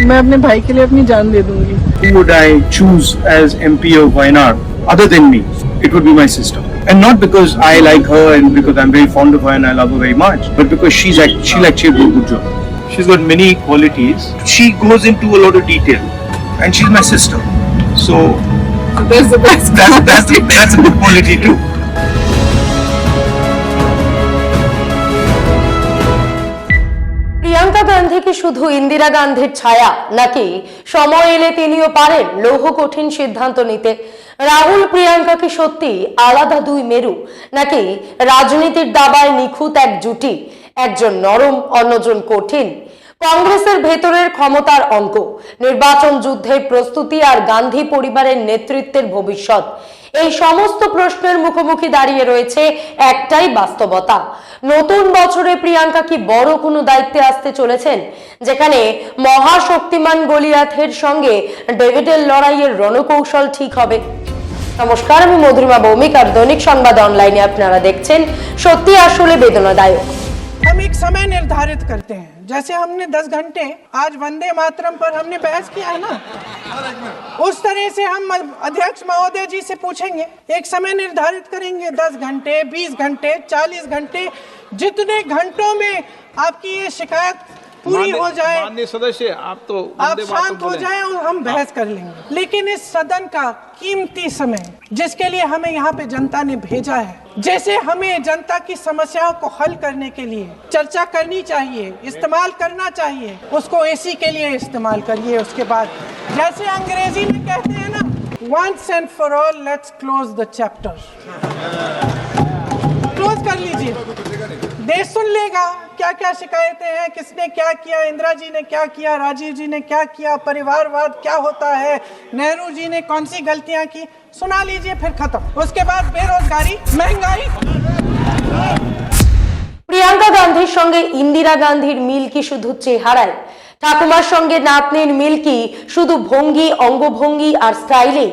मैं अपने भाई के लिए अपनी जान दे दूंगी। Who would I choose as MP of Wayanad other than me? It would be my sister. And not because I like her and because I'm very fond of her and I love her very much, but because she'll actually do a good job. She's got many qualities. She goes into a lot of detail, and she's my sister. So that's the best. That's a good quality too. Priyanka Gandhi কি শুধু ইন্দিরা গান্ধীর ছায়া, নাকি সময় এলে তিনিও পারেন লৌহ কঠিন সিদ্ধান্ত নিতে? রাহুল প্রিয়াঙ্কা কি সত্যি আলাদা দুই মেরু, নাকি রাজনীতির দাবায় নিখুঁত এক জুটি, একজন নরম অন্যজন কঠিন? কংগ্রেসের ভেতরের ক্ষমতার অঙ্ক, নির্বাচন যুদ্ধের প্রস্তুতি আর গান্ধী পরিবারের নেতৃত্বের ভবিষ্যৎ, এই সমস্ত প্রশ্নের মুখোমুখি দাঁড়িয়ে রয়েছে একটাই বাস্তবতা। নতুন বছরে প্রিয়াঙ্কা কি বড় কোনো দায়িত্বে আসতে চলেছেন, যেখানে মহাশক্তিমান গলিয়াথের সঙ্গে ডেভিডের লড়াইয়ের রণকৌশল ঠিক হবে? নমস্কার, আমি মধুরিমা ভৌমিক আর দৈনিক সংবাদ অনলাইনে আপনারা দেখছেন সত্যি আসলে বেদনাদায়ক। हम एक समय निर्धारित करते हैं, जैसे हमने 10 घंटे आज वंदे मातरम पर हमने बहस किया है ना, उस तरह से हम अध्यक्ष महोदय जी से पूछेंगे, एक समय निर्धारित करेंगे 10 घंटे 20 घंटे 40 घंटे, जितने घंटों में आपकी ये शिकायत पूरी हो जाए, माननीय सदस्य आप शांत हो जाए और हम बहस कर लेंगे। लेकिन इस सदन का कीमती समय, जिसके लिए हमें यहाँ पे जनता ने भेजा है, जैसे हमें जनता की समस्याओं को हल करने के लिए चर्चा करनी चाहिए, इस्तेमाल करना चाहिए, उसको एसी के लिए इस्तेमाल करिए। उसके बाद जैसे अंग्रेजी में कहते हैं ना, once and for all let's close the chapter, close कर लीजिए। देश सुन लेगा क्या क्या शिकायतें हैं, किसने क्या किया, इंदिरा जी ने क्या किया, राजीव जी ने क्या किया, परिवारवाद क्या होता है, नेहरू जी ने कौन सी गलतियां की, सुना लीजिए, फिर खत्म। उसके बाद बेरोजगारी, महंगाई। প্রিয়াঙ্কা গান্ধীর সঙ্গে ইন্দিরা গান্ধীর মিল কি শুধু চেহারায়? ঠাকুমার সঙ্গে নাতনির মিল কি শুধু ভঙ্গি, অঙ্গভঙ্গি আর স্টাইলে?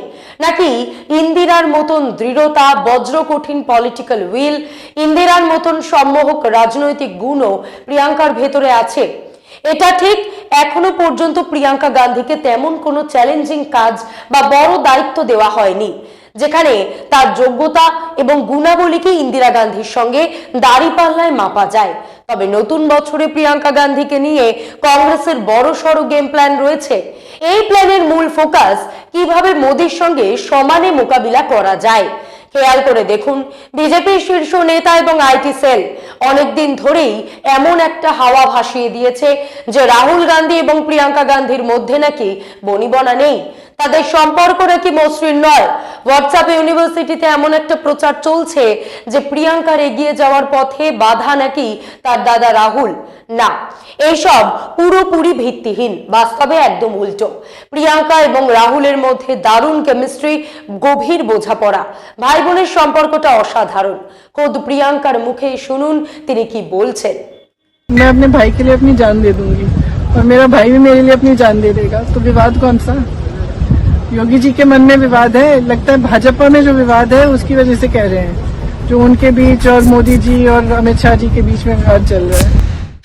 নাকি ইন্দিরার মতন দৃঢ়তা, বজ্র কঠিন পলিটিক্যাল উইল, ইন্দিরার মতন সম্মোহক রাজনৈতিক গুণও প্রিয়াঙ্কার ভেতরে আছে? এটা ঠিক, এখনো পর্যন্ত প্রিয়াঙ্কা গান্ধীকে তেমন কোনো চ্যালেঞ্জিং কাজ বা বড় দায়িত্ব দেওয়া হয়নি, যেখানে তার যোগ্যতা এবং গুণাবলীকে ইন্দিরা গান্ধীর সঙ্গে দাঁড়িপাল্লায় মাপা যায়। তবে নতুন বছরে প্রিয়াঙ্কা গান্ধীকে নিয়ে কংগ্রেসের বড় সড়ো গেম প্ল্যান রয়েছে। এই প্ল্যানের মূল ফোকাস কিভাবে মোদীর সঙ্গে সমানে মোকাবিলা করা যায়। খেয়াল করে দেখুন, বিজেপির শীর্ষ নেতা এবং আইটি সেল অনেকদিন ধরেই এমন একটা হাওয়া ভাসিয়ে দিয়েছে যে রাহুল গান্ধী এবং প্রিয়াঙ্কা গান্ধীর মধ্যে নাকি বনিবনা নেই, তাদের সম্পর্ক নাকি মসৃণ নয়। হোয়াটসঅ্যাপ ইউনিভার্সিটিতে এমন একটা প্রচার চলছে যে প্রিয়াঙ্কার এগিয়ে যাওয়ার পথে বাধা নাকি তার দাদা রাহুল। না, এইসব পুরোপুরি ভিত্তিহীন, বাস্তবে একদম উল্টো। প্রিয়াঙ্কা এবং রাহুলের মধ্যে দারুণ কেমিস্ট্রি, গভীর বোঝাপড়া, ভাই বোনের সম্পর্কটা অসাধারণ। খোদ প্রিয়াঙ্কার মুখে শুনুন তিনি কি বলছেন। मैं अपने भाई के लिए अपनी जान दे दूंगी और मेरा भाई भी मेरे लिए अपनी जान दे देगा, तो विवाद कौन सा? योगी जी के मन में विवाद है, लगता है भाजपा में जो विवाद है उसकी वजह से कह रहे हैं, जो उनके बीच और मोदी जी और अमित शाह जी के बीच में विवाद चल रहा है।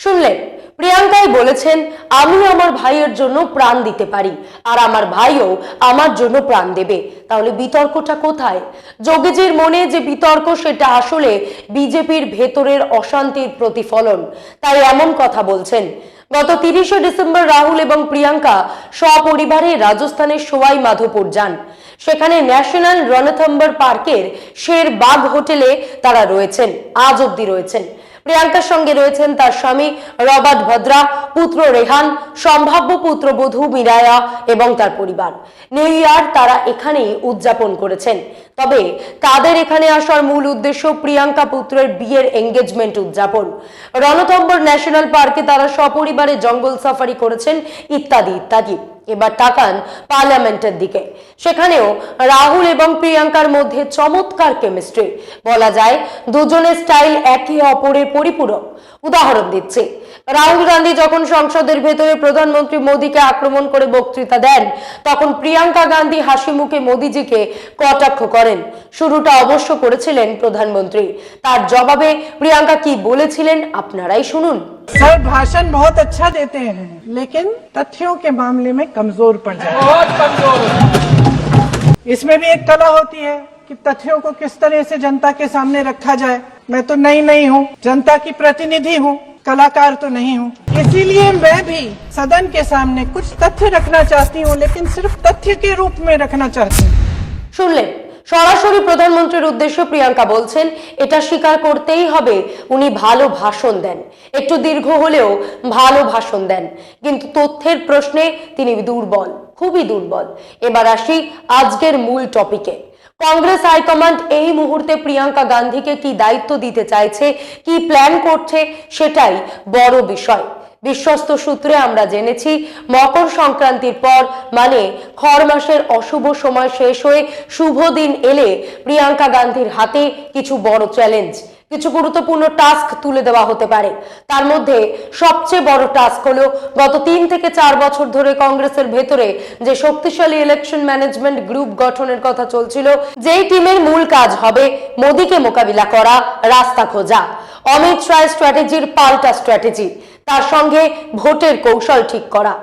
শুনলেন, প্রিয়াঙ্কাই বলেছেন আমি আমার ভাইয়ের জন্য প্রাণ দিতে পারি আর আমার ভাইও আমার জন্য প্রাণ দেবে। তাহলে বিতর্কটা কোথায়? যোগীজির মনে যে বিতর্ক, সেটা আসলে বিজেপির ভেতরের অশান্তির প্রতিফলন। তাই এমন কথা বলছেন। গত 30শে ডিসেম্বর রাহুল এবং প্রিয়াঙ্কা সপরিবারে রাজস্থানের সোয়াই মাধোপুর যান। সেখানে ন্যাশনাল রণথম্বর পার্কের শেরবাগ হোটেলে তারা রয়েছেন, আজ অব্দি রয়েছেন। প্রিয়াঙ্কার সঙ্গে রয়েছেন তার স্বামী রবার্ট ভদ্রা, পুত্র রেহান, সম্ভাব্য পুত্রবধূ মিরায়া এবং তার পরিবার। নিউ ইয়ার তারা এখানেই উদযাপন করেছেন। তবে তাদের এখানে আসার মূল উদ্দেশ্য প্রিয়াঙ্কা পুত্রের বিয়ের এঙ্গেজমেন্ট উদযাপন। রণথম্বর ন্যাশনাল পার্কে তারা সপরিবারে জঙ্গল সাফারি করেছেন, ইত্যাদি ইত্যাদি। এবার তাকান পার্লামেন্টের দিকে। সেখানেও রাহুল এবং প্রিয়াঙ্কার মধ্যে চমৎকার কেমিস্ট্রি, বলা যায় দুজনের স্টাইল একে অপরের পরিপূরক। উদাহরণ দিচ্ছি, রাহুল গান্ধী যখন সংসদের ভেতরে প্রধানমন্ত্রী মোদীকে আক্রমণ করে বক্তৃতা দেন, তখন প্রিয়াঙ্কা গান্ধী হাসি মুখে মোদীজিকে কটাক্ষ করেন। শুরুটা অবশ্য করেছিলেন প্রধানমন্ত্রী। তার জবাবে প্রিয়াঙ্কা কি বলেছিলেন আপনারাই শুনুন। सर भाषण बहुत अच्छा देते हैं, लेकिन तथ्यों के मामले में कमजोर पड़ जाते हैं। बहुत कमजोर। इसमें भी एक कला होती है कि तथ्यों को किस तरह से जनता के सामने रखा जाए। मैं तो नहीं हूँ, जनता की प्रतिनिधि हूँ, कलाकार तो नहीं हूँ। इसीलिए मैं भी सदन के सामने कुछ तथ्य रखना चाहती हूँ, लेकिन सिर्फ तथ्य के रूप में रखना चाहती हूँ। শুনলেন, সরাসরি প্রধানমন্ত্রীর উদ্দেশ্যে প্রিয়াঙ্কা বলছেন এটা স্বীকার করতেই হবে উনি ভালো ভাষণ দেন, একটু দীর্ঘ হলেও ভালো ভাষণ দেন, কিন্তু তথ্যের প্রশ্নে তিনি দুর্বল, খুবই দুর্বল। এবার আসি আজকের মূল টপিকে। কংগ্রেস হাইকমান্ড এই মুহূর্তে প্রিয়াঙ্কা গান্ধীকে কি দায়িত্ব দিতে চাইছে, কি প্ল্যান করছে, সেটাই বড় বিষয়। বিশ্বস্ত সূত্রে আমরা জেনেছি মকর সংক্রান্তির পর, মানে খর মাসের অশুভ সময় শেষ হয়ে শুভ দিন এলে প্রিয়াঙ্কা গান্ধীর হাতে কিছু বড় চ্যালেঞ্জ, কিছু গুরুত্বপূর্ণ টাস্ক তুলে দেওয়া হতে পারে। তার মধ্যে সবচেয়ে বড় টাস্ক হলো গত 3 থেকে 4 বছর ধরে কংগ্রেসের ভেতরে যে শক্তিশালী ইলেকশন ম্যানেজমেন্ট গ্রুপ গঠনের কথা চলছিল, যেই টিমের মূল কাজ হবে মোদীকে মোকাবিলা করা, রাস্তা খোঁজা, অমিত শাহ স্ট্র্যাটেজির পাল্টা স্ট্র্যাটেজি, তার সঙ্গে ভোটের কৌশল ঠিক করা,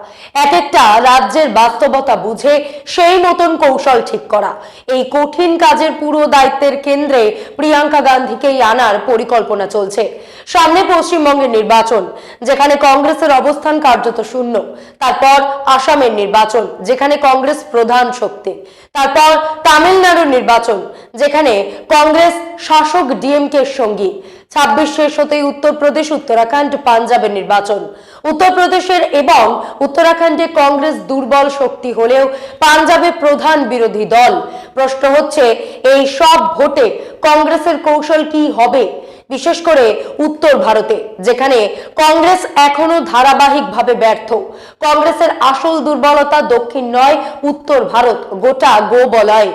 এক একটা রাজ্যের বাস্তবতা বুঝে সেই মতন কৌশল ঠিক করা। এই কঠিন কাজের পুরো দায়িত্বের কেন্দ্রে প্রিয়াঙ্কা গান্ধীকেই আনার পরিকল্পনা চলছে। সামনে পশ্চিমবঙ্গের নির্বাচন, যেখানে কংগ্রেসের অবস্থান কার্যত শূন্য। তারপর আসামের নির্বাচন, যেখানে কংগ্রেস প্রধান শক্তি। তারপর তামিলনাড়ুর নির্বাচন, যেখানে কংগ্রেস শাসক ডিএমকের সঙ্গী। 26 শেষ হতেই উত্তরপ্রদেশ, উত্তরাখণ্ড, পাঞ্জাবের নির্বাচন। উত্তরপ্রদেশের এবং উত্তরাখণ্ডে কংগ্রেস দুর্বল শক্তি হলেও পাঞ্জাবে প্রধান বিরোধী দল। প্রশ্ন হচ্ছে এই সব ভোটে কংগ্রেসের কৌশল কি হবে, বিশেষ করে উত্তর ভারতে, যেখানে কংগ্রেস এখনো ধারাবাহিকভাবে ব্যর্থ। কংগ্রেসের আসল দুর্বলতা দক্ষিণ নয়, উত্তর ভারত, গোটা গোবলয়।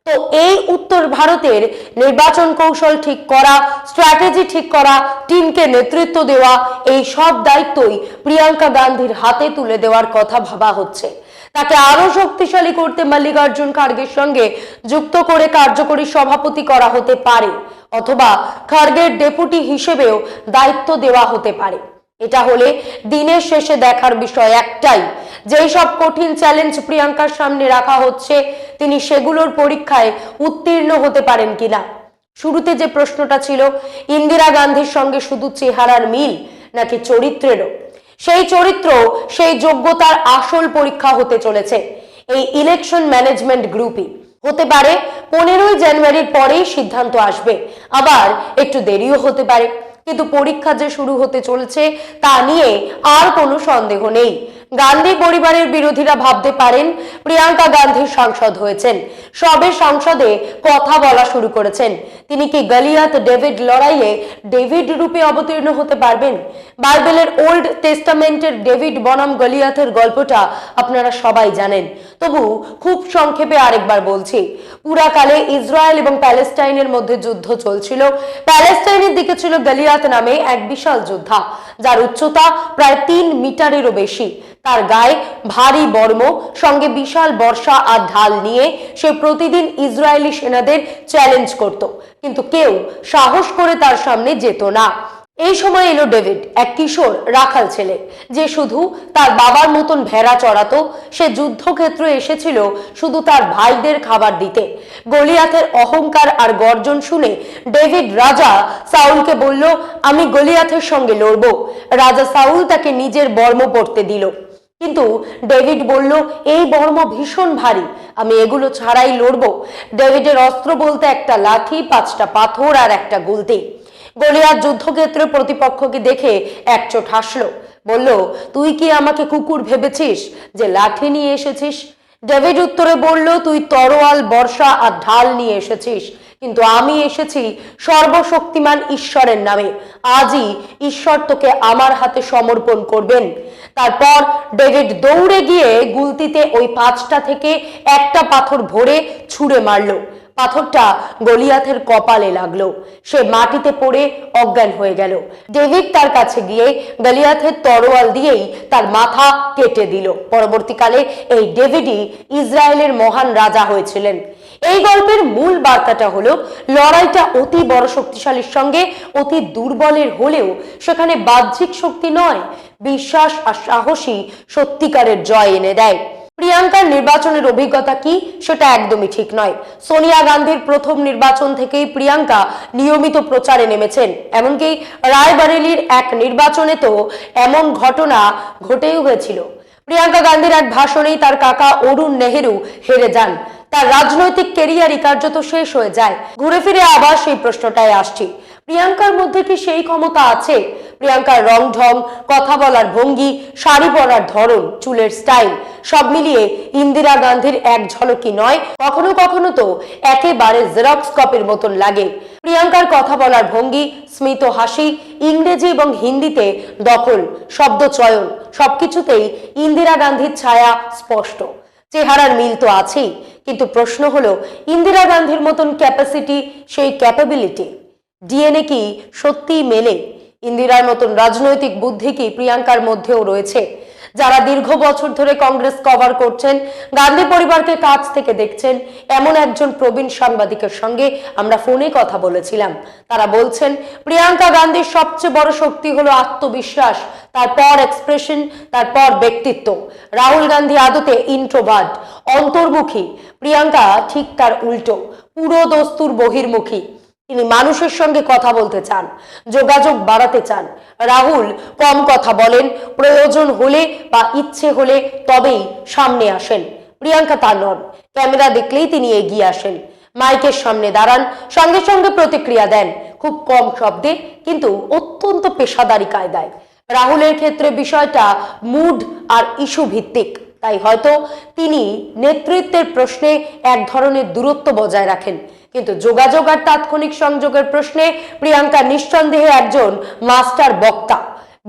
তো এই উত্তর ভারতের নির্বাচন কৌশল ঠিক করা, স্ট্র্যাটেজি ঠিক করা, টিমকে নেতৃত্ব দেওয়া, এই সব দায়িত্বই প্রিয়াঙ্কা গান্ধীর হাতে তুলে দেওয়ার কথা ভাবা হচ্ছে। তাকে আরো শক্তিশালী করতে মল্লিকার্জুন খার্গের সঙ্গে যুক্ত করে কার্যকরী সভাপতি করা হতে পারে, অথবা খার্গের ডেপুটি হিসেবেও দায়িত্ব দেওয়া হতে পারে। এটা হলে দিনের শেষে দেখার বিষয় একটাই, যেই সব কঠিন চ্যালেঞ্জ প্রিয়াঙ্কার সামনে রাখা হচ্ছে তিনি সেগুলোর পরীক্ষায় উত্তীর্ণ হতে পারেন কিনা। শুরুতে যে প্রশ্নটা ছিল ইন্দিরা গান্ধীর সঙ্গে শুধু চেহারার মিল নাকি চরিত্রেরও, সেই চরিত্র, সেই যোগ্যতার আসল পরীক্ষা হতে চলেছে এই ইলেকশন ম্যানেজমেন্ট গ্রুপই। হতে পারে 15ই জানুয়ারির পরেই সিদ্ধান্ত আসবে, আবার একটু দেরিও হতে পারে, কিন্তু পরীক্ষা যে শুরু হতে চলেছে তা নিয়ে আর কোনো সন্দেহ নেই। গান্ধী পরিবারের বিরোধীরা ভাবতে পারেন প্রিয়াঙ্কা গান্ধী সাংসদ হয়েছেন, সবে সংসদে কথা বলা শুরু করেছেন, তিনি কি গলিয়াত ডেভিড লড়াইয়ে ডেভিড রূপে অবতীর্ণ হতে পারবেন? বাইবেলের ওল্ড টেস্টামেন্টের ডেভিড বনাম গলিয়াতের গল্পটা আপনারা সবাই জানেন, তবু খুব সংক্ষেপে আরেকবার বলছি। পুরাকালে ইসরায়েল এবং প্যালেস্টাইনের মধ্যে যুদ্ধ চলছিল। প্যালেস্টাইনের দিকে ছিল গলিয়াত নামে এক বিশাল যোদ্ধা, যার উচ্চতা প্রায় 3 মিটারেরও বেশি। তার গায়ে ভারী বর্ম, সঙ্গে বিশাল বর্ষা আর ঢাল নিয়ে সে প্রতিদিন ইসরায়েলি সেনাদের চ্যালেঞ্জ করত, কিন্তু কেউ সাহস করে তার সামনে যেত না। এই সময় এলো ডেভিড, এক কিশোর রাখাল ছেলে, যে শুধু তার বাবার মতন ভেড়া চড়াতো। সে যুদ্ধক্ষেত্রে এসেছিল শুধু তার ভাইদের খাবার দিতে। গলিয়াথের অহংকার আর গর্জন শুনে ডেভিড রাজা সাউলকে বলল, আমি গলিয়াথের সঙ্গে লড়বো। রাজা সাউল তাকে নিজের বর্ম পরতে দিল, কিন্তু ডেভিড বলল, এই বর্ম ভীষণ ভারী, আমি এগুলো ছাড়াই লড়বো। ডেভিডের অস্ত্র বলতে একটা লাঠি, 5টা পাথর আর একটা গুলতি। গলিয়াত যুদ্ধক্ষেত্রে প্রতিপক্ষকে দেখে একচোট হাসলো, বলল, তুই কি আমাকে কুকুর ভেবেছিস যে লাঠি নিয়ে এসেছিস? ডেভিড উত্তরে বলল, তুই তরোয়াল, বর্ষা আর ঢাল নিয়ে এসেছিস, কিন্তু আমি এসেছি সর্বশক্তিমান ঈশ্বরের নামে। আজই ঈশ্বর তোকে আমার হাতে সমর্পণ করবেন। তারপর ডেভিড দৌড়ে গিয়ে গুলতিতে ওই 5টা থেকে একটা পাথর ভরে ছুঁড়ে মারলো। পাথরটা গলিয়াথের কপালে লাগলো, সে মাটিতে পড়ে অজ্ঞান হয়ে গেল। ডেভিড তার কাছে গিয়ে গলিয়াথের তরোয়াল দিয়েই তার মাথা কেটে দিল। পরবর্তীকালে এই ডেভিডই ইসরায়েলের মহান রাজা হয়েছিলেন। এই গল্পের মূল বার্তাটা হলো, লড়াইটা অতি বড় শক্তিশালীর সঙ্গে অতি দুর্বলের হলেও সেখানে বাহ্যিক শক্তি নয়, বিশ্বাস আর সাহসী সত্যিকারের জয় এনে দেয়। প্রিয়াঙ্কার নির্বাচনের অভিজ্ঞতা কি সেটা একদমই ঠিক নয়। সোনিয়া গান্ধীর প্রথম নির্বাচন থেকেই প্রিয়াঙ্কা নিয়মিত প্রচারে নেমেছেন। এমনকি রায়বরেলির এক নির্বাচনে তো এমন ঘটনা ঘটেই হয়েছিল। প্রিয়াঙ্কা গান্ধীর এক ভাষণেই তার কাকা অরুণ নেহেরু হেরে যান। তার রাজনৈতিক কেরিয়ারই কার্যত শেষ হয়ে যায়। ঘুরে ফিরে আবার সেই প্রশ্নটাই আসছি, প্রিয়াঙ্কার মধ্যে কি সেই ক্ষমতা আছে? প্রিয়াঙ্কার রং ঢং, কথা বলার ভঙ্গি, শাড়ি পরার ধরন, চুলের স্টাইল সব মিলিয়ে ইন্দিরা গান্ধীর এক ঝলকি নয়, কখনো কখনো তো একেবারে জেরক্স কপির মতন লাগে। প্রিয়াঙ্কার কথা বলার ভঙ্গি, স্মিত হাসি, ইংরেজি এবং হিন্দিতে দখল, শব্দ চয়ন সবকিছুতেই ইন্দিরা গান্ধীর ছায়া স্পষ্ট। চেহারার মিল তো আছেই, কিন্তু প্রশ্ন হলো, ইন্দিরা গান্ধীর মতন ক্যাপাসিটি, সেই ক্যাপাবিলিটি, ডিএনএ কি সত্যিই মেলে? ইন্দিরার মতন রাজনৈতিক বুদ্ধি কি প্রিয়াঙ্কার মধ্যেও রয়েছে? যারা দীর্ঘ বছর ধরে কংগ্রেস কভার করছেন, গান্ধী পরিবারকে কাছ থেকে দেখছেন, এমন একজন প্রবীণ সাংবাদিকের সঙ্গে আমরা ফোনে কথা বলেছিলাম। তারা বলছেন, প্রিয়াঙ্কা গান্ধীর সবচেয়ে বড় শক্তি হলো আত্মবিশ্বাস, তারপর এক্সপ্রেশন, তারপর ব্যক্তিত্ব। রাহুল গান্ধী আদতে ইন্ট্রোভার্ট, অন্তর্মুখী। প্রিয়াঙ্কা ঠিক তার উল্টো, পুরো দস্তুর বহির্মুখী। তিনি মানুষের সঙ্গে কথা বলতে চান, যোগাযোগ বাড়াতে চান। রাহুল কম কথা বলেন, প্রয়োজন হলে বা ইচ্ছে হলে তবেই সামনে আসেন। প্রিয়াঙ্কা তা নন, ক্যামেরা দেখলেই তিনি এগিয়ে আসেন, মাইকের সামনে দাঁড়ান, সঙ্গে সঙ্গে প্রতিক্রিয়া দেন, খুব কম শব্দে কিন্তু অত্যন্ত পেশাদারি কায়দায়। রাহুলের ক্ষেত্রে বিষয়টা মুড আর ইস্যু ভিত্তিক, তাই হয়তো তিনি নেতৃত্বের প্রশ্নে এক ধরনের দূরত্ব বজায় রাখেন, কিন্তু যোগাযোগ আর তাৎক্ষণিক সংযোগের প্রশ্নে প্রিয়াঙ্কা নিঃসন্দেহে একজন মাস্টার বক্তা।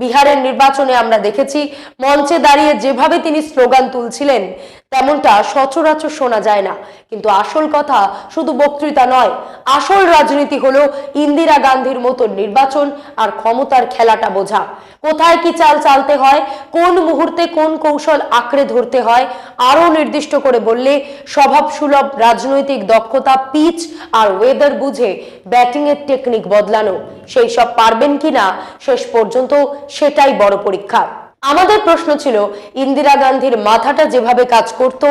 বিহারের নির্বাচনে আমরা দেখেছি, মঞ্চে দাঁড়িয়ে যেভাবে তিনি স্লোগান তুলছিলেন তেমনটা সচরাচর শোনা যায় না। কিন্তু আসল কথা শুধু বক্তৃতা নয়, আসল রাজনীতি হলো ইন্দিরা গান্ধীর মতো নির্বাচন আর ক্ষমতার খেলাটা বোঝা। কোথায় কি চাল চালতে হয়, কোন মুহূর্তে কোন কৌশল আঁকড়ে ধরতে হয়, আরো নির্দিষ্ট করে বললে স্বভাব সুলভ রাজনৈতিক দক্ষতা, পিচ আর ওয়েদার বুঝে ব্যাটিং এর টেকনিক বদলানো, সেই সব পারবেন কিনা শেষ পর্যন্ত সেটাই বড় পরীক্ষা। আমাদের প্রশ্ন ছিল, ইন্দিরা গান্ধীর মাথাটা যেভাবে কাজ করত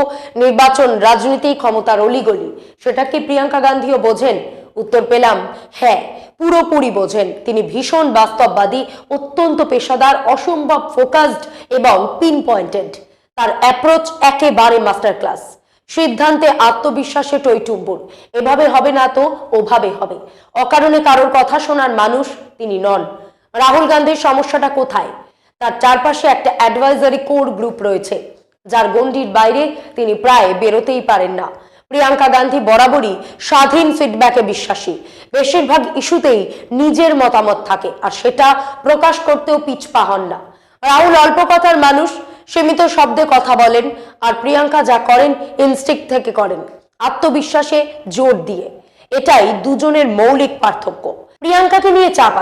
নির্বাচন, রাজনীতি, ক্ষমতার অলিগলি, সেটা কি প্রিয়াঙ্কা গান্ধীও বোঝেন? উত্তর পেলাম, হ্যাঁ, পুরোপুরি বোঝেন। তিনি ভীষণ বাস্তববাদী, অত্যন্ত পেশাদার, অসম্ভব ফোকাসড এবং পিন পয়েন্টেড। তার অ্যাপ্রোচ একেবারে মাস্টার ক্লাস। সিদ্ধান্তে আত্মবিশ্বাসে টইটুম্বুর, এভাবে হবে না তো ওভাবে হবে। অকারণে কারোর কথা শোনার মানুষ তিনি নন। রাহুল গান্ধীর সমস্যাটা কোথায়? তার চারপাশে একটা অ্যাডভাইজারি কোর গ্রুপ রয়েছে, যার গণ্ডির বাইরে তিনি প্রায় বেরোতেই পারেন না। প্রিয়াঙ্কা গান্ধী বরাবরই স্বাধীন ফিডব্যাকে বিশ্বাসী। বেশিরভাগ ইস্যুতেই নিজের মতামত থাকে, আর সেটা প্রকাশ করতেও পিছপা হন না। রাহুল অল্প কথার মানুষ, সীমিত শব্দে কথা বলেন, আর প্রিয়াঙ্কা যা করেন ইনস্টিংক্ট থেকে করেন, আত্মবিশ্বাসে জোর দিয়ে। এটাই দুজনের মৌলিক পার্থক্য। প্রিয়াঙ্কাকে নিয়ে চাপ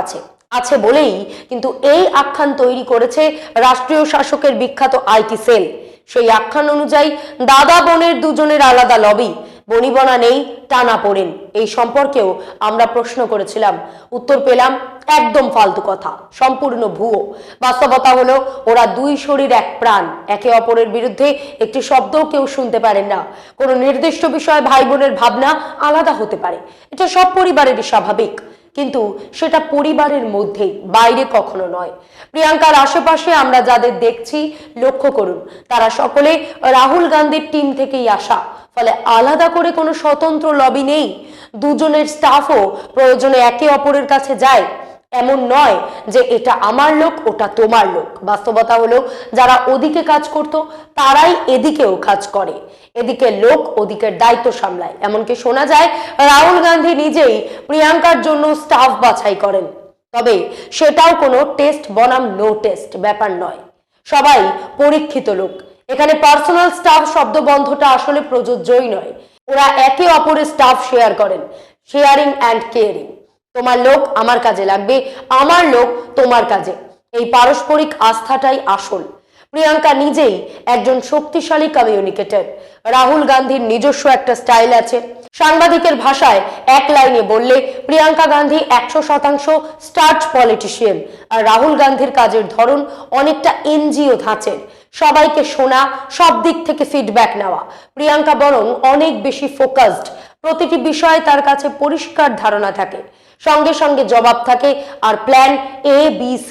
আছে বলেই কিন্তু এই আখ্যান তৈরি করেছে রাষ্ট্রীয় শাসকের বিখ্যাত আইটি সেল। সেই আখ্যান অনুযায়ী দাদা বোনের দুজনের আলাদা লবি, বনিবনা নেই, টানা পড়েন। এই সম্পর্কেও আমরা প্রশ্ন করেছিলাম, উত্তর পেলাম একদম ফালতু কথা, সম্পূর্ণ ভুয়ো। বাস্তবতা হলো ওরা দুই শরীর এক প্রাণ, একে অপরের বিরুদ্ধে একটি শব্দও কেউ শুনতে পারেন না। কোনো নির্দিষ্ট বিষয়ে ভাই বোনের ভাবনা আলাদা হতে পারে, এটা সব পরিবারেরই স্বাভাবিক, কিন্তু সেটা পরিবারের মধ্যেই, বাইরে কখনো নয়। প্রিয়াঙ্কার আশেপাশে আমরা যাদের দেখছি, লক্ষ্য করুন, তারা সকলে রাহুল গান্ধীর টিম থেকেই আসা, ফলে আলাদা করে কোনো স্বতন্ত্র লবি নেই। দুজনের স্টাফও প্রয়োজনে একে অপরের কাছে যায়। এমন নয় যে এটা আমার লোক, ওটা তোমার লোক। বাস্তবতা হলো যারা ওদিকে কাজ করত তারাই এদিকেও কাজ করে, এদিকে লোক ওদিকের দায়িত্ব সামলায়। এমনকি শোনা যায় রাহুল গান্ধী নিজেই প্রিয়াঙ্কার জন্য স্টাফ বাছাই করেন। তবে সেটাও কোনো টেস্ট বনাম নো টেস্ট ব্যাপার নয়, সবাই পরীক্ষিত লোক। এখানে পার্সোনাল স্টাফ শব্দবন্ধটা আসলে প্রযোজ্যই নয়। ওরা একে অপরের স্টাফ শেয়ার করেন, শেয়ারিং অ্যান্ড কেয়ারিং। তোমার লোক আমার কাজে লাগবে, আমার লোক তোমার কাজে। এই পারস্পরিক আস্থাটাই আসল। প্রিয়াঙ্কা নিজেই একজন শক্তিশালী কমিউনিকেটর। রাহুল গান্ধীর নিজস্ব একটা স্টাইল আছে। সাংবাদিকের ভাষায় এক লাইনে বললে প্রিয়াঙ্কা গান্ধী 100% স্টার্চ পলিটিশিয়ান, আর রাহুল গান্ধীর কাজের ধরন অনেকটা এনজিও ধাঁচের। সবাইকে শোনা, সব দিক থেকে ফিডব্যাক নেওয়া। প্রিয়াঙ্কা বরং অনেক বেশি ফোকাসড। প্রতিটি বিষয়ে তার কাছে পরিষ্কার ধারণা থাকে, সঙ্গে সঙ্গে জবাব থাকে, আর প্ল্যান ABC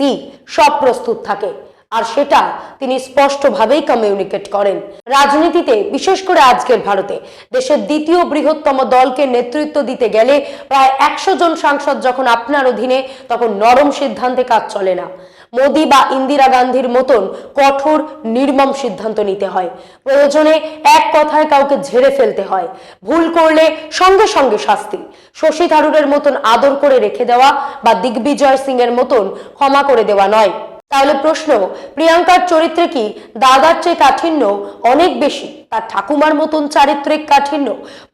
সব প্রস্তুত থাকে, আর সেটা তিনি স্পষ্টভাবেই কমিউনিকেট করেন। রাজনীতিতে, বিশেষ করে আজকের ভারতে, দেশের দ্বিতীয় বৃহত্তম দলকে নেতৃত্ব দিতে গেলে প্রায় 100 জন সাংসদ যখন আপনার অধীনে, তখন নরম সিদ্ধান্তে কাজ চলে না। মোদি বা ইন্দিরা গান্ধীর মতন কঠোর নির্মম সিদ্ধান্ত নিতে হয়। প্রয়োজনে এক কথায় কাউকে ঝেড়ে ফেলতে হয়। ভুল করলে সঙ্গে সঙ্গে শাস্তি। শশী থারুরের মতন আদর করে রেখে দেওয়া বা দিগ্বিজয় সিং এর মতন ক্ষমা করে দেওয়া নয়। তাহলে প্রশ্ন, প্রিয়াঙ্কার চরিত্রে কি দাদার চেয়ে কাঠিন্য অনেক বেশি? তার ঠাকুমার মতন চারিত্রিক কাঠিন্য?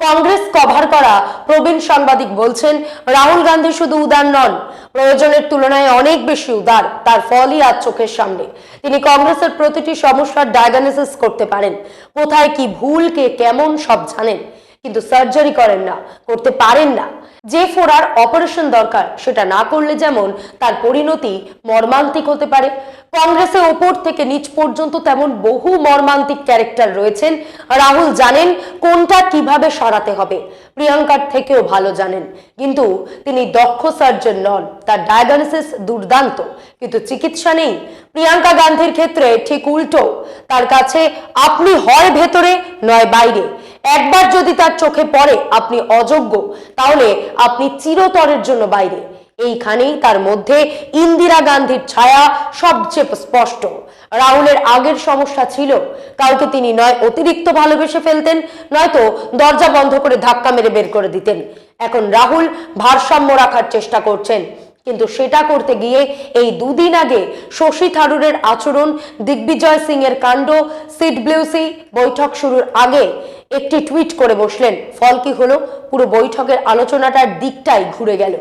কংগ্রেস কভার করা প্রবীণ সাংবাদিক বলছেন রাহুল গান্ধী শুধু উদার নন, প্রয়োজনের তুলনায় অনেক বেশি উদার। তার ফলই আজ চোখের সামনে। তিনি কংগ্রেসের প্রতিটি সমস্যার ডায়াগনোসিস করতে পারেন, কোথায় কি ভুল, কে কেমন সব জানেন, কিন্তু সার্জারি করেন না, করতে পারেন না। যে ফোড়ার অপারেশন দরকার সেটা না করলে যেমন তার পরিণতি মর্মান্তিক হতে পারে, কংগ্রেসের ওপর থেকে নিচ পর্যন্ত তেমন বহু মর্মান্তিক ক্যারেক্টার রয়েছেন। রাহুল জানেন কোনটা কিভাবে সরাতে হবে, প্রিয়াঙ্কার থেকেও ভালো জানেন, কিন্তু তিনি দক্ষ সার্জন নন। তার ডায়াগনোসিস দুর্দান্ত, কিন্তু চিকিৎসা নেই। প্রিয়াঙ্কা গান্ধীর ক্ষেত্রে ঠিক উল্টো। তার কাছে আপনি হয় ভেতরে নয় বাইরে। একবার যদি তার চোখে পড়ে আপনি অযোগ্য, তাহলে আপনি চিরতরের জন্য বাইরে। এইখানেই তার মধ্যে ইন্দিরা গান্ধীর ছায়া সবচেয়ে স্পষ্ট। রাহুলের আগের সমস্যা ছিল, কাউকে তিনি নয় অতিরিক্ত ভালোবেসে ফেলতেন, নয়তো দরজা বন্ধ করে ধাক্কা মেরে বের করে দিতেন। এখন রাহুল ভারসাম্য রাখার চেষ্টা করছেন, কিন্তু সেটা করতে গিয়ে এই দুদিন আগে শশী থারুরের আচরণ, দিগ্বিজয় সিং এর কাণ্ড, সিড ব্লুসি বৈঠক শুরুর আগে একটি টুইট করে বসলেন। ফল কি হলো? পুরো বৈঠকের আলোচনাটার দিকটাই ঘুরে গেল।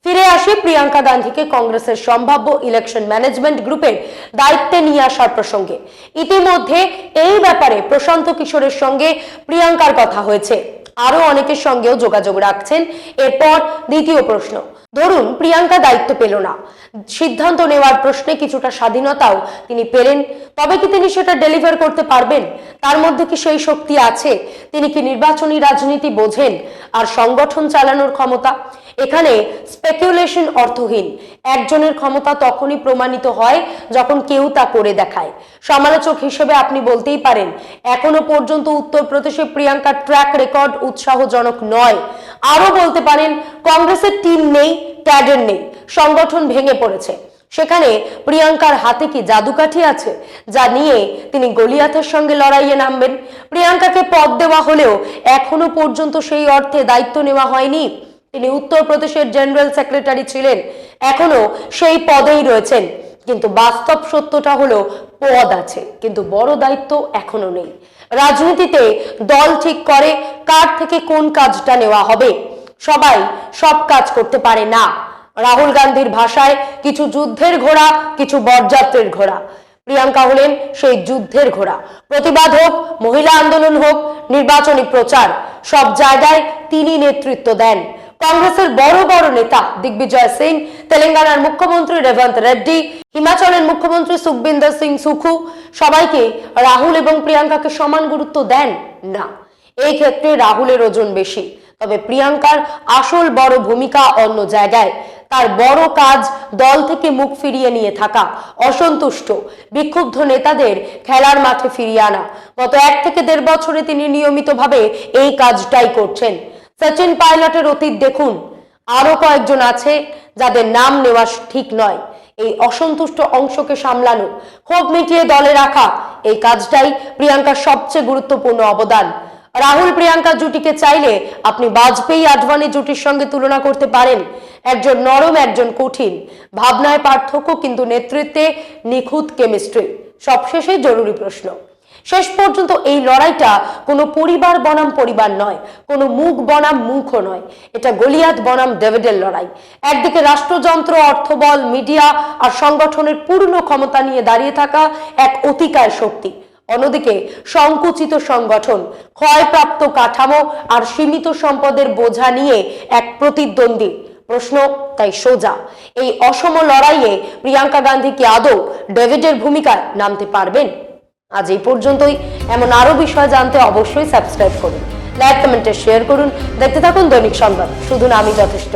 ফিরে আসি প্রিয়াঙ্কা গান্ধীকে কংগ্রেসের সম্ভাব্য ইলেকশন ম্যানেজমেন্ট গ্রুপের দায়িত্বে নিয়ে আসার প্রসঙ্গে। ইতিমধ্যে এই ব্যাপারে প্রশান্ত কিশোরের সঙ্গে প্রিয়াঙ্কার কথা হয়েছে, আরো অনেকের সঙ্গেও যোগাযোগ রাখছেন। এরপর দ্বিতীয় প্রশ্ন, ধরুন প্রিয়াঙ্কা দায়িত্ব পেল না, সিদ্ধান্ত নেওয়ার প্রশ্নে কিছুটা স্বাধীনতাও তিনি পেলেন, তবে কি তিনি সেটা ডেলিভার করতে পারবেন? তার মধ্যে কি সেই শক্তি আছে? তিনি কি নির্বাচনী রাজনীতি বোঝেন আর সংগঠন চালানোর ক্ষমতা? এখানে স্পেকুলেশন অর্থহীন। একজনের ক্ষমতা তখনই প্রমাণিত হয় যখন কেউ তা করে দেখায়। সমালোচক হিসেবে আপনি বলতেই পারেন এখনো পর্যন্ত উত্তরপ্রদেশে প্রিয়াঙ্কার ট্র্যাক রেকর্ড উৎসাহজনক নয়। আরো বলতে পারেন কংগ্রেসের টিম নেই, ক্যাডার নেই, সংগঠন ভেঙে পড়েছে। সেখানে প্রিয়াঙ্কার হাতে কি জাদুকাঠি আছে যা নিয়ে তিনি গলিয়াথের সঙ্গে লড়াইয়ে নামবেন? প্রিয়াঙ্কাকে পদ দেওয়া হলেও এখনো পর্যন্ত সেই অর্থে দায়িত্ব নেওয়া হয়নি। তিনি উত্তরপ্রদেশের জেনারেল সেক্রেটারি ছিলেন, এখনো সেই পদেই রয়েছেন, কিন্তু বাস্তব সত্যটা হলো পদ আছে কিন্তু বড় দায়িত্ব এখনো নেই। রাজনীতিতে দল ঠিক করে কার থেকে কোন কাজটা নেওয়া হবে। সবাই সব কাজ করতে পারে না। রাহুল গান্ধীর ভাষায় কিছু যুদ্ধের ঘোড়া, কিছু বরযাত্রের ঘোড়া। প্রিয়াঙ্কা হলেন সেই যুদ্ধের ঘোড়া। প্রতিবাদ হোক, মহিলা আন্দোলন হোক, নির্বাচনী প্রচার, সব জায়গায় তিনি নেতৃত্ব দেন। কংগ্রেসের বড় বড় নেতা দিগ্বিজয় সিং, তেলেঙ্গানার মুখ্যমন্ত্রী রেবন্ত রেড্ডি, হিমাচলের মুখ্যমন্ত্রী সুখবিন্দর সিং সুখু, সবাইকে রাহুল এবং প্রিয়াঙ্কাকে সমান গুরুত্ব দেন না। এই ক্ষেত্রে রাহুলের ওজন বেশি, তবে প্রিয়াঙ্কার আসল বড় ভূমিকা অন্য জায়গায়। তার বড় কাজ দল থেকে মুখ ফিরিয়ে নিয়ে থাকা, অসন্তুষ্ট বিক্ষুব্ধ নেতাদের খেলার মাঠে ফিরিয়ে আনা। গত 1 থেকে 1.5 বছরে তিনি নিয়মিতভাবে এই কাজটাই করছেন। সচিন পাইলটের অতীত দেখুন, আরো কয়েকজন আছে যাদের নাম নেওয়া ঠিক নয়। এই অসন্তুষ্ট অংশকে সামলানো, ক্ষোভ মিটিয়ে দলে রাখা, এই কাজটাই প্রিয়াঙ্কার সবচেয়ে গুরুত্বপূর্ণ অবদান। রাহুল প্রিয়াঙ্কা জুটিকে চাইলে আপনি বাজপেয়ী আডবাণী জুটির সঙ্গে তুলনা করতে পারেন। একজন নরম, একজন কঠিন, ভাবনায় পার্থক্য কিন্তু নেতৃত্বে নিখুঁত কেমিস্ট্রি। সবশেষে জরুরি প্রশ্ন, শেষ পর্যন্ত এই লড়াইটা কোনো পরিবার বনাম পরিবার নয়, কোনো মুখ বনাম মুখও নয়, এটা গলিয়াত বনাম ডেভিডের লড়াই। একদিকে রাষ্ট্রযন্ত্র, অর্থবল, মিডিয়া আর সংগঠনের পূর্ণ ক্ষমতা নিয়ে দাঁড়িয়ে থাকা এক অতিকায় শক্তি, অন্যদিকে সংকুচিত সংগঠন, ক্ষয়প্রাপ্ত কাঠামো আর সীমিত সম্পদের বোঝা নিয়ে এক প্রতিদ্বন্দ্বী। প্রশ্ন তাই সোজা, এই অসম লড়াইয়ে প্রিয়াঙ্কা গান্ধী কি আদৌ ডেভিডের ভূমিকায় নামতে পারবেন? আজ এই পর্যন্তই। এমন আরো বিষয় জানতে অবশ্যই সাবস্ক্রাইব করুন, লাইক কমেন্টে শেয়ার করুন। দেখতে থাকুন দৈনিক সংবাদ, শুধু নামই যথেষ্ট।